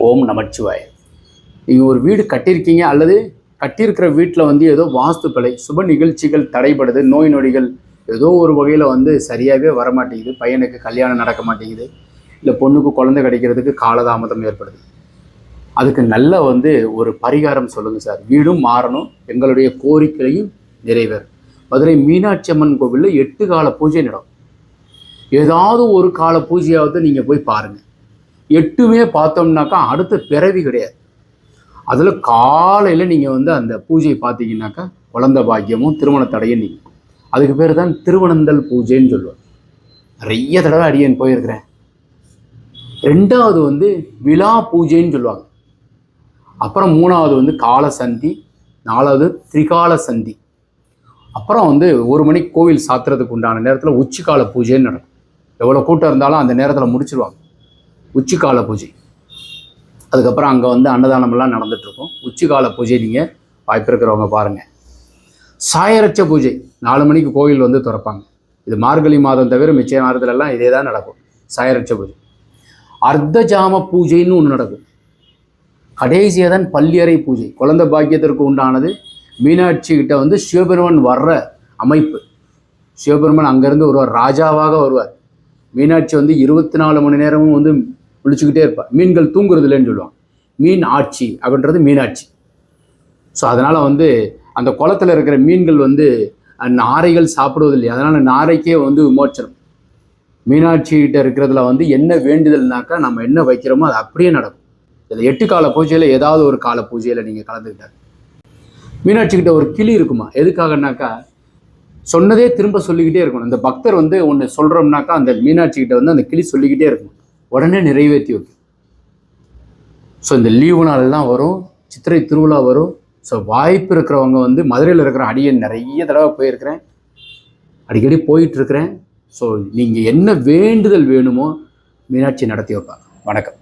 ஓம் நமச்சிவாய். நீங்கள் ஒரு வீடு கட்டியிருக்கீங்க அல்லது கட்டியிருக்கிற வீட்டில் வந்து ஏதோ வாஸ்து பிழை, சுப நிகழ்ச்சிகள் தடைபடுது, நோய் நொடிகள் ஏதோ ஒரு வகையில் வந்து சரியாகவே வரமாட்டேங்குது, பையனுக்கு கல்யாணம் நடக்க மாட்டேங்குது, இல்லை பொண்ணுக்கு குழந்தை கிடைக்கிறதுக்கு காலதாமதம் ஏற்படுது. அதுக்கு நல்ல வந்து ஒரு பரிகாரம் சொல்லுங்கள் சார். வீடும் மாறணும், எங்களுடைய கோரிக்கையும் நிறைவேறும். மதுரை மீனாட்சி அம்மன் கோவிலில் 8 கால பூஜை நடக்கும். ஏதாவது ஒரு கால பூஜையாவது நீங்கள் போய் பாருங்கள். 8மே பார்த்தோம்னாக்கா அடுத்த பிறவி கிடையாது. அதில் காலையில் நீங்கள் வந்து அந்த பூஜையை பார்த்தீங்கன்னாக்கா குழந்தை பாக்கியமும் திருமண தடையும் நீங்கள். அதுக்கு பேர் தான் திருவனந்தல் பூஜைன்னு சொல்லுவாங்க. நிறைய தடவை அடியேன் போயிருக்கிறேன். 2வது வந்து விழா பூஜைன்னு சொல்லுவாங்க. அப்புறம் 3வது வந்து கால சந்தி, 4வது திரிகால சந்தி. அப்புறம் வந்து 1 மணிக்கு கோவில் சாத்துறதுக்கு உண்டான நேரத்தில் உச்சிக்கால பூஜைன்னு நடக்கும். எவ்வளோ கூட்டம் இருந்தாலும் அந்த நேரத்தில் முடிச்சிருவாங்க உச்சிக்கால பூஜை. அதுக்கப்புறம் அங்கே வந்து அன்னதானமெல்லாம் நடந்துகிட்ருக்கும். உச்சிக்கால பூஜை நீங்கள் வாய்ப்பு இருக்கிறவங்க பாருங்கள். சாயரட்ச பூஜை 4 மணிக்கு கோவில் வந்து திறப்பாங்க. இது மார்கழி மாதம் தவிர மிச்ச நேரத்துலலாம் இதே தான் நடக்கும். சாயரட்ச பூஜை. அர்த்த ஜாம பூஜைன்னு ஒன்று நடக்கும். கடைசியாக தான் பள்ளியறை பூஜை. குழந்தை பாக்கியத்திற்கு உண்டானது. மீனாட்சி கிட்ட வந்து சிவபெருமான் வர்ற அமைப்பு. சிவபெருமான் அங்கேருந்து வருவார், ராஜாவாக வருவார். மீனாட்சி வந்து 24 மணி நேரமும் வந்து விழிச்சுக்கிட்டே இருப்பார். மீன்கள் தூங்குறது இல்லைன்னு சொல்லுவாங்க. மீன் ஆட்சி அப்படின்றது மீனாட்சி. ஸோ அதனால் வந்து அந்த குளத்தில் இருக்கிற மீன்கள் வந்து நாரைகள் சாப்பிடுவதில்லை. அதனால் நாரைக்கே வந்து விமோச்சனம். மீனாட்சிகிட்ட இருக்கிறதுல வந்து என்ன வேண்டுதல்னாக்கா நம்ம என்ன வைக்கிறோமோ அது அப்படியே நடக்கும். இதில் 8 கால பூஜையில் ஏதாவது ஒரு கால பூஜையில் நீங்கள் கலந்துக்கிட்டார். மீனாட்சிக்கிட்ட ஒரு கிளி இருக்குமா? எதுக்காகனாக்கா சொன்னதே திரும்ப சொல்லிக்கிட்டே இருக்கணும். இந்த பக்தர் வந்து ஒன்று சொல்கிறோம்னாக்கா அந்த மீனாட்சிக்கிட்ட வந்து அந்த கிளி சொல்லிக்கிட்டே இருக்கணும், உடனே நிறைவேற்றி வைக்கும். ஸோ இந்த லீவு நாளெல்லாம் வரும், சித்திரை திருவிழா வரும். ஸோ வாய்ப்பு இருக்கிறவங்க வந்து மதுரையில் இருக்கிற அடியேன் நிறைய தடவை போயிருக்கிறேன், அடிக்கடி போயிட்டுருக்கிறேன். ஸோ நீங்கள் என்ன வேண்டுதல் வேணுமோ மீனாட்சி நடத்தி வைப்பாங்க. வணக்கம்.